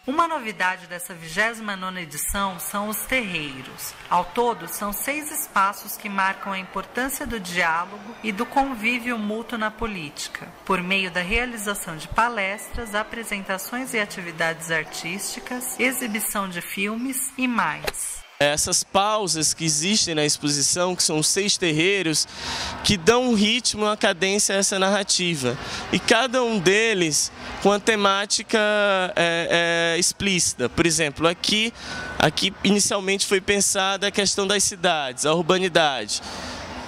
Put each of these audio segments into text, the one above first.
Uma novidade dessa 29ª edição são os terreiros. Ao todo, são 6 espaços que marcam a importância do diálogo e do convívio mútuo na política, por meio da realização de palestras, apresentações e atividades artísticas, exibição de filmes e mais. Essas pausas que existem na exposição, que são 6 terreiros, que dão um ritmo, uma cadência a essa narrativa. E cada um deles com a temática explícita. Por exemplo, aqui inicialmente foi pensada a questão das cidades, a urbanidade.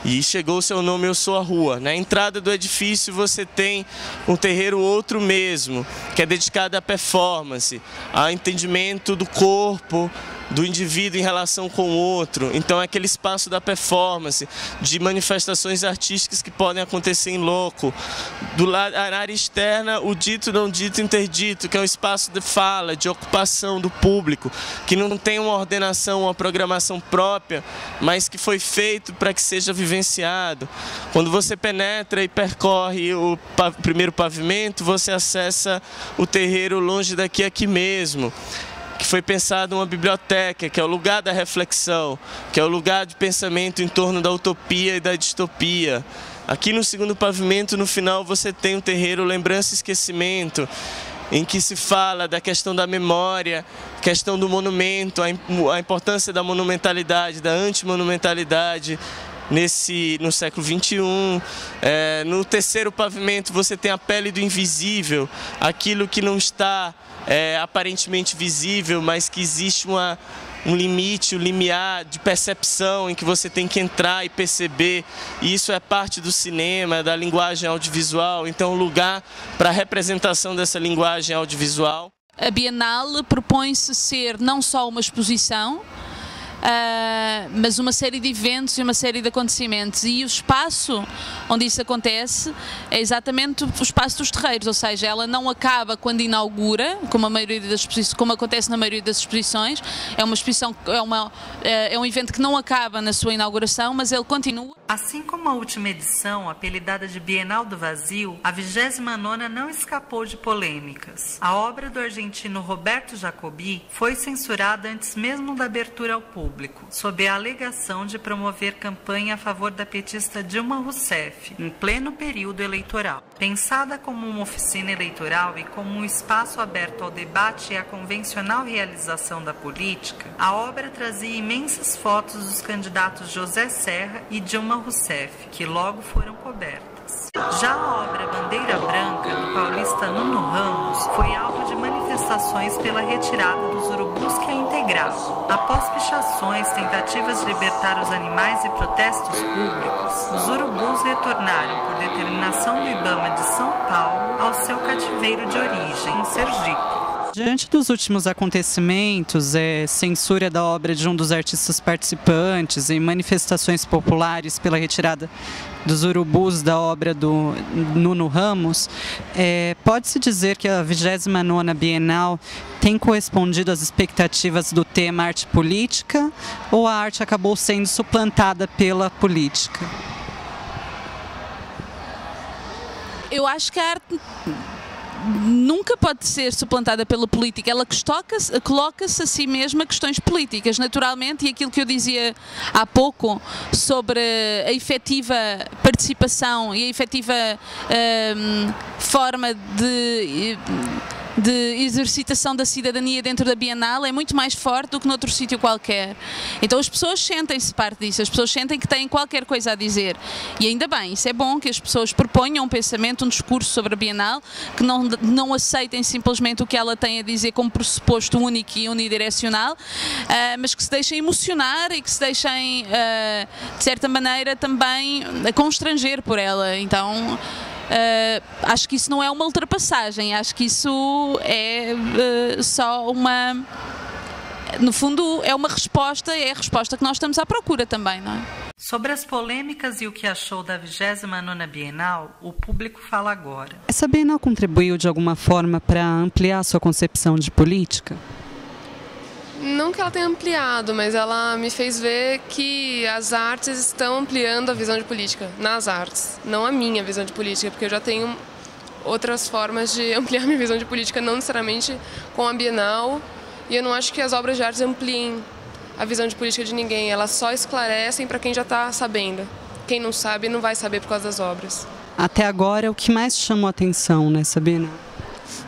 E chegou o seu nome, Eu Sou a Rua. Na entrada do edifício você tem um terreiro Outro Mesmo, que é dedicado à performance, ao entendimento do corpo, do indivíduo em relação com o outro. Então é aquele espaço da performance, de manifestações artísticas que podem acontecer em loco. Do lado, na área externa, o dito, não dito, interdito, que é um espaço de fala, de ocupação do público, que não tem uma ordenação, uma programação própria, mas que foi feito para que seja vivenciado. Quando você penetra e percorre o primeiro pavimento, você acessa o terreiro Longe Daqui, Aqui Mesmo, que foi pensado uma biblioteca, que é o lugar da reflexão, que é o lugar de pensamento em torno da utopia e da distopia. Aqui no segundo pavimento, no final, você tem um terreiro Lembrança e Esquecimento, em que se fala da questão da memória, questão do monumento, a importância da monumentalidade, da antimonumentalidade no século XXI. No terceiro pavimento você tem a pele do invisível, aquilo que não está aparentemente visível, mas que existe um limite, um limiar de percepção em que você tem que entrar e perceber. E isso é parte do cinema, da linguagem audiovisual, então um lugar para a representação dessa linguagem audiovisual. A Bienal propõe-se ser não só uma exposição, mas uma série de eventos e uma série de acontecimentos, e o espaço onde isso acontece é exatamente o espaço dos terreiros, ou seja, ela não acaba quando inaugura, como acontece na maioria das exposições. É uma exposição, é um evento que não acaba na sua inauguração, mas ele continua. Assim como a última edição, apelidada de Bienal do Vazio, a 29ª não escapou de polêmicas. A obra do argentino Roberto Jacobi foi censurada antes mesmo da abertura ao público, sob a alegação de promover campanha a favor da petista Dilma Rousseff, em pleno período eleitoral. Pensada como uma oficina eleitoral e como um espaço aberto ao debate e à convencional realização da política, a obra trazia imensas fotos dos candidatos José Serra e Dilma Rousseff, que logo foram cobertas. Já a obra Bandeira Branca, do paulista Nuno Ramos, foi alvo de manifestações pela retirada dos urubus que a integravam. Após pichações, tentativas de libertar os animais e protestos públicos, os urubus retornaram, por determinação do IBAMA de São Paulo, ao seu cativeiro de origem, em Sergipe. Diante dos últimos acontecimentos, censura da obra de um dos artistas participantes e manifestações populares pela retirada dos urubus da obra do Nuno Ramos, pode-se dizer que a 29ª Bienal tem correspondido às expectativas do tema arte política, ou a arte acabou sendo suplantada pela política? Eu acho que a arte nunca pode ser suplantada pela política. Ela coloca-se a si mesma questões políticas, naturalmente, e aquilo que eu dizia há pouco sobre a efetiva participação e a efetiva forma de exercitação da cidadania dentro da Bienal é muito mais forte do que noutro sítio qualquer. Então as pessoas sentem-se parte disso, as pessoas sentem que têm qualquer coisa a dizer. E ainda bem, isso é bom que as pessoas proponham um pensamento, um discurso sobre a Bienal, que não aceitem simplesmente o que ela tem a dizer como pressuposto único e unidirecional, mas que se deixem emocionar e que se deixem, de certa maneira, também constranger por ela. Então, acho que isso não é uma ultrapassagem, acho que isso é só uma... No fundo, é uma resposta, é a resposta que nós estamos à procura também, não é? Sobre as polêmicas e o que achou da 29ª Bienal, o público fala agora. Essa Bienal contribuiu de alguma forma para ampliar a sua concepção de política? Não que ela tenha ampliado, mas ela me fez ver que as artes estão ampliando a visão de política nas artes, não a minha visão de política, porque eu já tenho outras formas de ampliar minha visão de política, não necessariamente com a Bienal. E eu não acho que as obras de arte ampliem a visão de política de ninguém, elas só esclarecem para quem já está sabendo. Quem não sabe, não vai saber por causa das obras. Até agora, o que mais chamou a atenção nessa Bienal?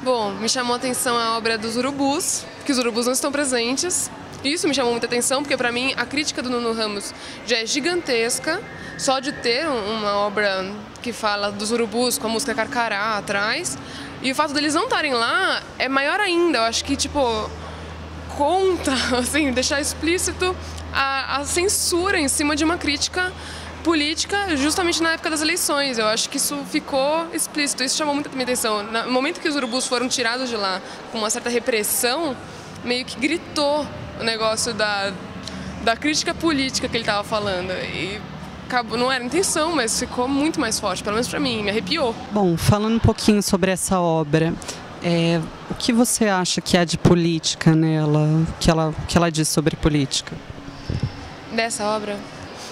Bom, me chamou a atenção a obra dos urubus, que os urubus não estão presentes. Isso me chamou muita atenção, porque para mim a crítica do Nuno Ramos já é gigantesca, só de ter uma obra que fala dos urubus com a música Carcará atrás. E o fato deles não estarem lá é maior ainda. Eu acho que, tipo, conta, assim, deixar explícito a censura em cima de uma crítica política justamente na época das eleições. Eu acho que isso ficou explícito, isso chamou muita minha atenção. No momento que os urubus foram tirados de lá com uma certa repressão, meio que gritou o negócio da crítica política que ele estava falando. E acabou, não era intenção, mas ficou muito mais forte, pelo menos para mim, me arrepiou. Bom, falando um pouquinho sobre essa obra, o que você acha que há de política nela, que ela diz sobre política? Dessa obra?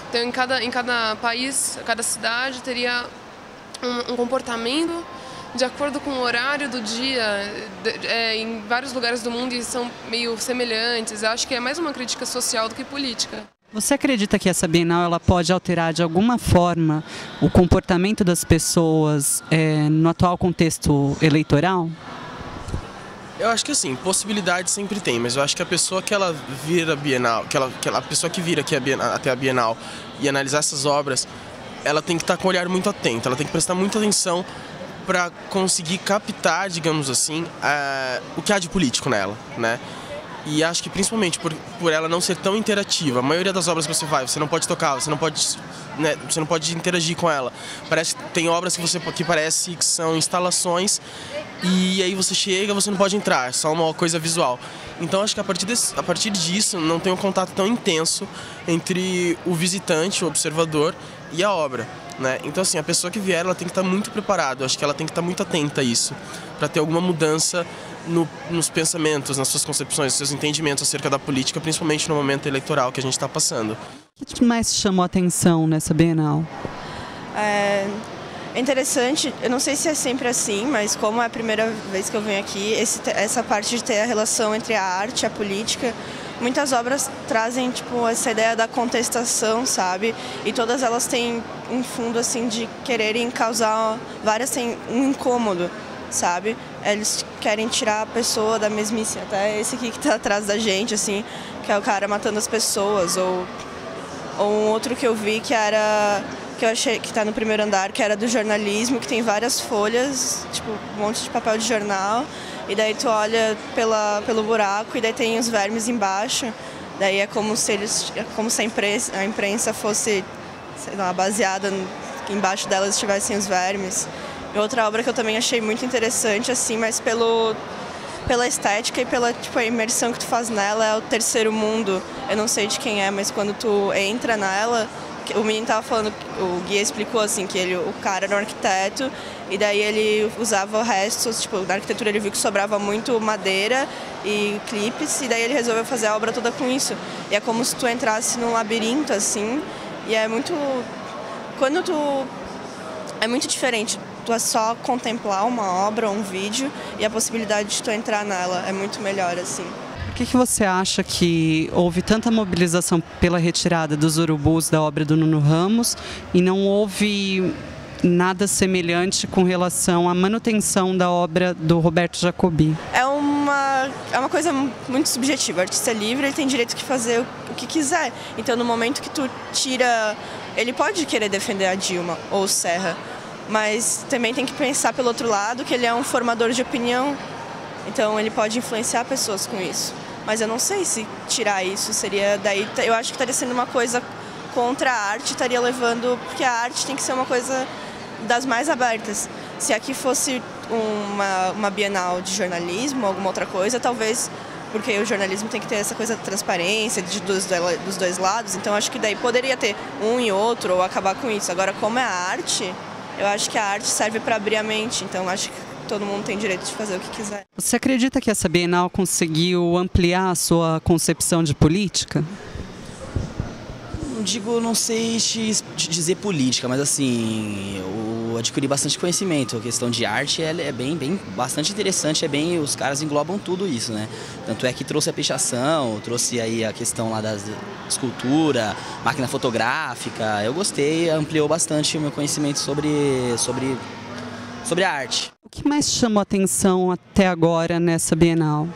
Então, em cada país, cada cidade teria um comportamento de acordo com o horário do dia, em vários lugares do mundo, e são meio semelhantes. Eu acho que é mais uma crítica social do que política. Você acredita que essa Bienal ela pode alterar de alguma forma o comportamento das pessoas no atual contexto eleitoral? Eu acho que assim, possibilidade sempre tem, mas eu acho que a pessoa que ela vira a Bienal, a pessoa que vira aqui até a Bienal e analisar essas obras, ela tem que estar com o olhar muito atento, ela tem que prestar muita atenção para conseguir captar, digamos assim, o que há de político nela, né? E acho que principalmente por ela não ser tão interativa, a maioria das obras que você vai, você não pode tocar, você não pode interagir com ela. Tem obras que parece que são instalações e aí você chega, você não pode entrar, é só uma coisa visual. Então acho que a partir disso não tem um contato tão intenso entre o visitante, o observador e a obra, né? Então assim, a pessoa que vier, ela tem que estar muito preparada, acho que ela tem que estar muito atenta a isso, para ter alguma mudança nos pensamentos, nas suas concepções, nos seus entendimentos acerca da política, principalmente no momento eleitoral que a gente está passando. O que mais chamou a atenção nessa Bienal? É interessante, eu não sei se é sempre assim, mas como é a primeira vez que eu venho aqui, essa parte de ter a relação entre a arte e a política, muitas obras trazem tipo essa ideia da contestação, sabe? E todas elas têm um fundo assim de quererem causar, várias têm um incômodo, sabe? Eles querem tirar a pessoa da mesmice, até esse aqui que está atrás da gente, assim, que é o cara matando as pessoas, ou um outro que eu vi que eu achei que está no primeiro andar, que era do jornalismo, que tem várias folhas, tipo um monte de papel de jornal, e daí tu olha pelo buraco e daí tem os vermes embaixo, daí é como se a imprensa fosse, sei lá, baseada que embaixo delas tivessem os vermes. E outra obra que eu também achei muito interessante, assim, mas pela estética e pela tipo, a imersão que tu faz nela, é o Terceiro Mundo. Eu não sei de quem é, mas quando tu entra nela, o menino tava falando, o guia explicou assim, que o cara era um arquiteto e daí ele usava restos, tipo, na arquitetura ele viu que sobrava muito madeira e clipes, e daí ele resolveu fazer a obra toda com isso. E é como se tu entrasse num labirinto, assim, e é muito... É muito diferente tu é só contemplar uma obra, um vídeo, e a possibilidade de tu entrar nela é muito melhor, assim. Por que você acha que houve tanta mobilização pela retirada dos urubus da obra do Nuno Ramos e não houve nada semelhante com relação à manutenção da obra do Roberto Jacobi? É uma coisa muito subjetiva. O artista é livre, ele tem direito de fazer o que quiser. Então, no momento que tu tira... Ele pode querer defender a Dilma ou o Serra, mas também tem que pensar pelo outro lado que ele é um formador de opinião. Então, ele pode influenciar pessoas com isso. Mas eu não sei se tirar isso seria... Daí, eu acho que estaria sendo uma coisa contra a arte, estaria levando... Porque a arte tem que ser uma coisa das mais abertas. Se aqui fosse uma Bienal de jornalismo, alguma outra coisa, talvez... Porque o jornalismo tem que ter essa coisa da transparência dos dois lados. Então, acho que daí poderia ter um e outro ou acabar com isso. Agora, como é a arte, eu acho que a arte serve para abrir a mente. Então, acho que todo mundo tem direito de fazer o que quiser. Você acredita que essa Bienal conseguiu ampliar a sua concepção de política? Não sei te dizer política, mas assim, eu adquiri bastante conhecimento. A questão de arte é bastante interessante, os caras englobam tudo isso, né? Tanto é que trouxe a pichação, trouxe aí a questão lá da escultura, máquina fotográfica. Eu gostei, ampliou bastante o meu conhecimento sobre a arte. O que mais chamou a atenção até agora nessa Bienal?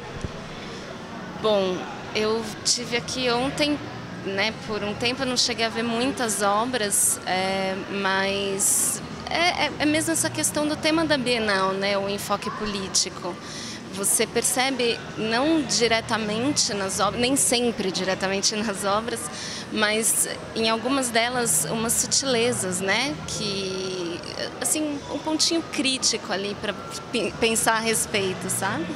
Bom, eu tive aqui ontem, né, por um tempo eu não cheguei a ver muitas obras, mas é mesmo essa questão do tema da Bienal, né, o enfoque político. Você percebe não diretamente nas obras, nem sempre diretamente nas obras, mas em algumas delas umas sutilezas, né, que, assim, um pontinho crítico ali para pensar a respeito, sabe?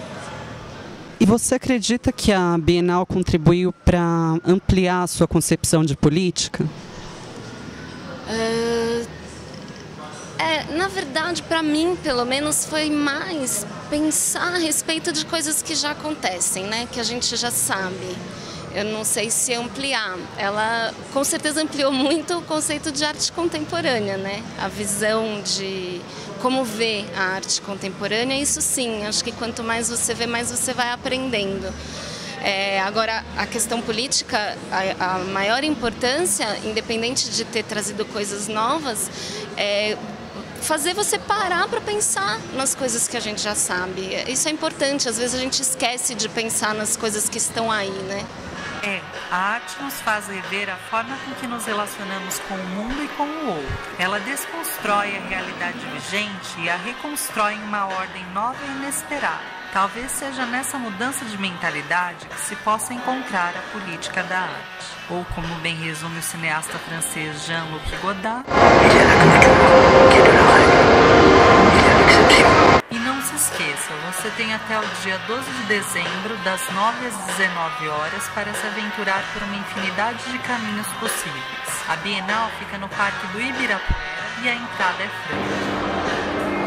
E você acredita que a Bienal contribuiu para ampliar a sua concepção de política? Na verdade, para mim, pelo menos, foi mais pensar a respeito de coisas que já acontecem, né? Que a gente já sabe. Eu não sei se ampliar. Ela, com certeza, ampliou muito o conceito de arte contemporânea, né? A visão de como ver a arte contemporânea, isso sim. Acho que quanto mais você vê, mais você vai aprendendo. Agora, a questão política, a maior importância, independente de ter trazido coisas novas, é fazer você parar para pensar nas coisas que a gente já sabe. Isso é importante, às vezes a gente esquece de pensar nas coisas que estão aí, né? A arte nos faz rever a forma com que nos relacionamos com o mundo e com o outro. Ela desconstrói a realidade vigente e a reconstrói em uma ordem nova e inesperada. Talvez seja nessa mudança de mentalidade que se possa encontrar a política da arte. Ou, como bem resume o cineasta francês Jean-Luc Godard, e não se esqueça, você tem até o dia 12 de dezembro, das 9 às 19 horas, para se aventurar por uma infinidade de caminhos possíveis. A Bienal fica no Parque do Ibirapuera e a entrada é franca.